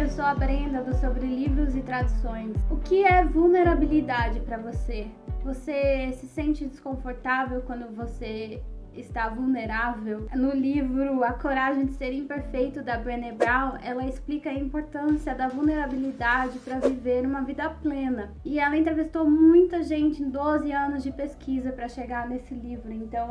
eu sou a Brenda do Sobre Livros e Traduções. O que é vulnerabilidade para você? Você se sente desconfortável quando você está vulnerável? No livro A Coragem de Ser Imperfeito, da Brené Brown, ela explica a importância da vulnerabilidade para viver uma vida plena. E ela entrevistou muita gente em 12 anos de pesquisa para chegar nesse livro. Então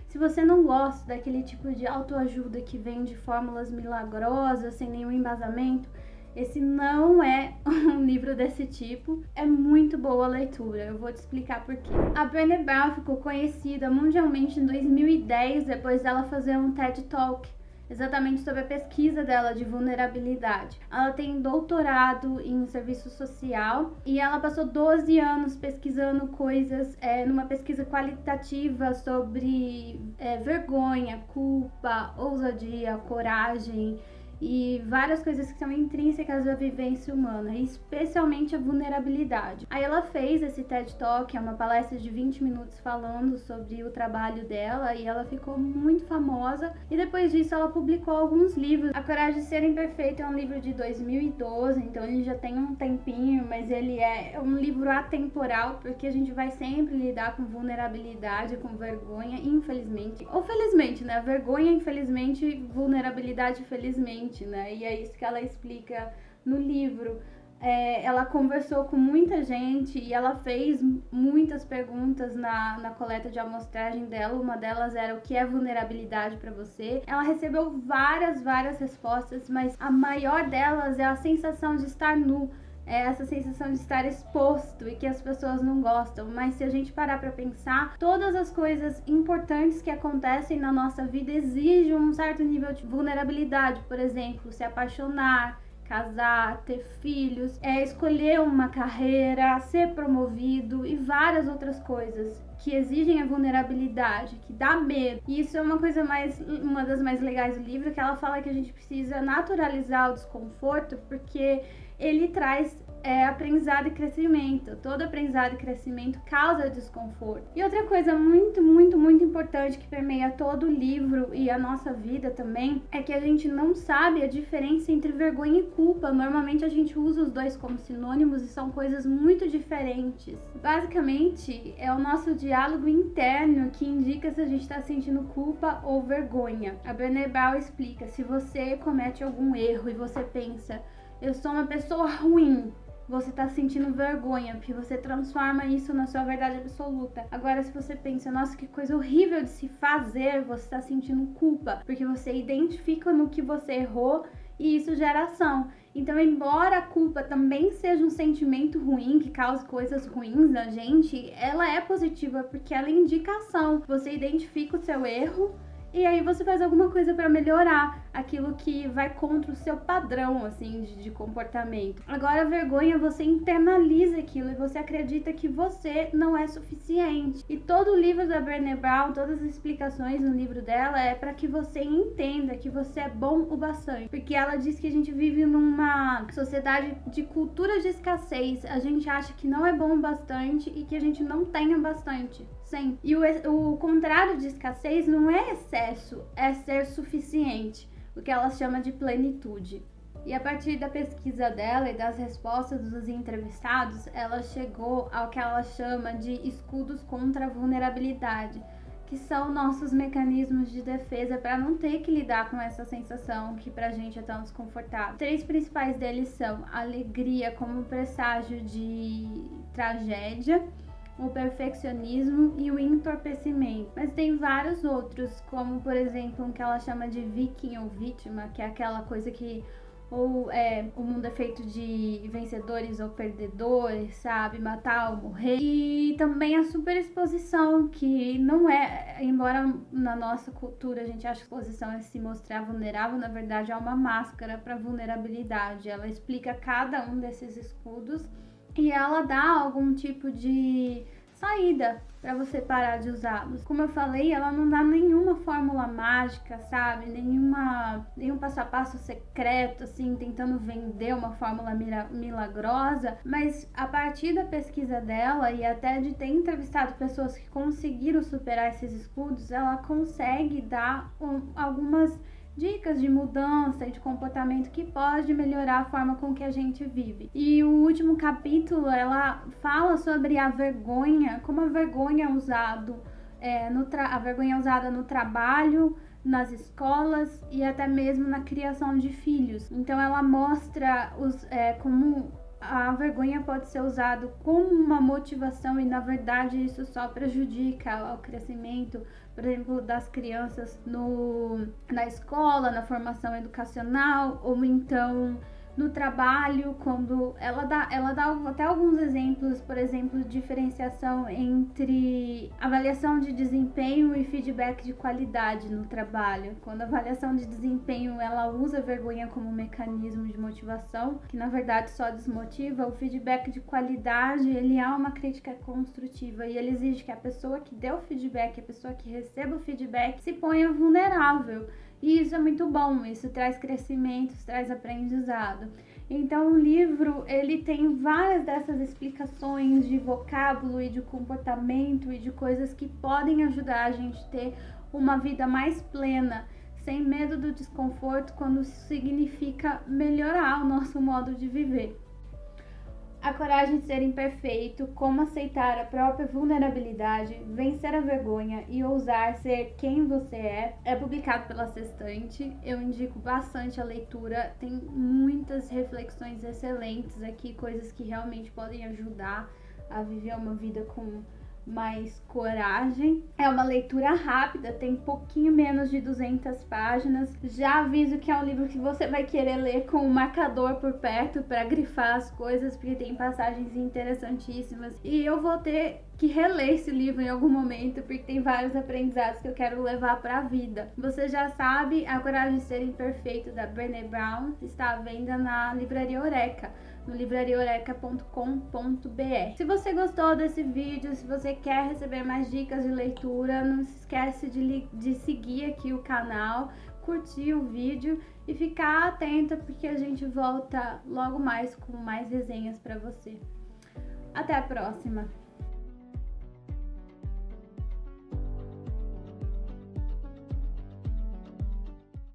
se você não gosta daquele tipo de autoajuda que vem de fórmulas milagrosas, sem nenhum embasamento, esse não é um livro desse tipo. É muito boa a leitura, eu vou te explicar por quê. A Brené Brown ficou conhecida mundialmente em 2010, depois dela fazer um TED Talk, exatamente sobre a pesquisa dela de vulnerabilidade. Ela tem doutorado em serviço social e ela passou 12 anos pesquisando coisas, numa pesquisa qualitativa sobre vergonha, culpa, ousadia, coragem e várias coisas que são intrínsecas à vivência humana, especialmente a vulnerabilidade. Aí ela fez esse TED Talk, é uma palestra de 20 minutos falando sobre o trabalho dela, e ela ficou muito famosa, e depois disso ela publicou alguns livros. A Coragem de Ser Imperfeito é um livro de 2012, então ele já tem um tempinho, mas ele é um livro atemporal, porque a gente vai sempre lidar com vulnerabilidade, com vergonha, infelizmente. Ou felizmente, né? Vergonha, infelizmente, vulnerabilidade, felizmente. Né? E é isso que ela explica no livro. Ela conversou com muita gente e ela fez muitas perguntas na coleta de amostragem dela. Uma delas era: o que é vulnerabilidade para você? Ela recebeu várias respostas, mas a maior delas é a sensação de estar nu. É essa sensação de estar exposto e que as pessoas não gostam. Mas se a gente parar para pensar, todas as coisas importantes que acontecem na nossa vida exigem um certo nível de vulnerabilidade. Por exemplo, se apaixonar, casar, ter filhos, escolher uma carreira, ser promovido e várias outras coisas que exigem a vulnerabilidade, que dá medo. E isso é uma das mais legais do livro, que ela fala que a gente precisa naturalizar o desconforto, porque ele traz aprendizado e crescimento. Todo aprendizado e crescimento causa desconforto. E outra coisa muito importante que permeia todo o livro e a nossa vida também, é que a gente não sabe a diferença entre vergonha e culpa. Normalmente a gente usa os dois como sinônimos e são coisas muito diferentes. Basicamente, é o nosso diálogo interno que indica se a gente está sentindo culpa ou vergonha. A Brené Brown explica: se você comete algum erro e você pensa, eu sou uma pessoa ruim, você tá sentindo vergonha, porque você transforma isso na sua verdade absoluta. Agora, se você pensa, nossa, que coisa horrível de se fazer, você tá sentindo culpa, porque você identifica no que você errou e isso gera ação. Então, embora a culpa também seja um sentimento ruim, que cause coisas ruins na gente, ela é positiva, porque ela indica ação. Você identifica o seu erro e aí você faz alguma coisa para melhorar aquilo que vai contra o seu padrão, assim, de comportamento. Agora, a vergonha, você internaliza aquilo e você acredita que você não é suficiente. E todo o livro da Brené Brown, todas as explicações no livro dela é para que você entenda que você é bom o bastante. Porque ela diz que a gente vive numa sociedade de cultura de escassez. A gente acha que não é bom o bastante e que a gente não tem o bastante. Sempre. E o contrário de escassez não é excesso, é ser suficiente, o que ela chama de plenitude. E a partir da pesquisa dela e das respostas dos entrevistados, ela chegou ao que ela chama de escudos contra a vulnerabilidade, que são nossos mecanismos de defesa para não ter que lidar com essa sensação que pra gente é tão desconfortável. 3 principais deles são a alegria como presságio de tragédia, o perfeccionismo e o entorpecimento. Mas tem vários outros, como por exemplo um que ela chama de viking ou vítima, que é aquela coisa que o mundo é feito de vencedores ou perdedores, sabe? Matar ou morrer. E também a superexposição, que não é, embora na nossa cultura a gente acha que exposição é se mostrar vulnerável, na verdade é uma máscara para vulnerabilidade. Ela explica cada um desses escudos e ela dá algum tipo de saída para você parar de usá-los. Como eu falei, ela não dá nenhuma fórmula mágica, sabe? Nenhum passo a passo secreto, assim, tentando vender uma fórmula milagrosa, mas a partir da pesquisa dela e até de ter entrevistado pessoas que conseguiram superar esses escudos, ela consegue dar algumas dicas de mudança e de comportamento que pode melhorar a forma com que a gente vive. E o último capítulo, ela fala sobre a vergonha, como a vergonha é usada no trabalho, nas escolas e até mesmo na criação de filhos. Então ela mostra como a vergonha pode ser usada como uma motivação e na verdade isso só prejudica o crescimento, por exemplo, das crianças na escola, na formação educacional ou então no trabalho, quando ela dá até alguns exemplos, por exemplo, diferenciação entre avaliação de desempenho e feedback de qualidade no trabalho. Quando a avaliação de desempenho ela usa a vergonha como mecanismo de motivação, que na verdade só desmotiva, o feedback de qualidade ele é uma crítica construtiva e ele exige que a pessoa que deu o feedback, a pessoa que receba o feedback, se ponha vulnerável. E isso é muito bom, isso traz crescimento, isso traz aprendizado. Então o livro, ele tem várias dessas explicações de vocábulo e de comportamento e de coisas que podem ajudar a gente a ter uma vida mais plena, sem medo do desconforto, quando isso significa melhorar o nosso modo de viver. A coragem de ser imperfeito, como aceitar a própria vulnerabilidade, vencer a vergonha e ousar ser quem você é publicado pela Sextante. Eu indico bastante a leitura, tem muitas reflexões excelentes aqui, coisas que realmente podem ajudar a viver uma vida com mais coragem. É uma leitura rápida, tem pouquinho menos de 200 páginas. Já aviso que é um livro que você vai querer ler com um marcador por perto para grifar as coisas, porque tem passagens interessantíssimas. E eu vou ter que reler esse livro em algum momento, porque tem vários aprendizados que eu quero levar para a vida. Você já sabe, A Coragem de Ser Imperfeito, da Brené Brown, está à venda na Livraria Eureka, no livrariaeureka.com.br. Se você gostou desse vídeo, se você quer receber mais dicas de leitura, não se esquece de seguir aqui o canal, curtir o vídeo e ficar atenta, porque a gente volta logo mais com mais resenhas para você. Até a próxima!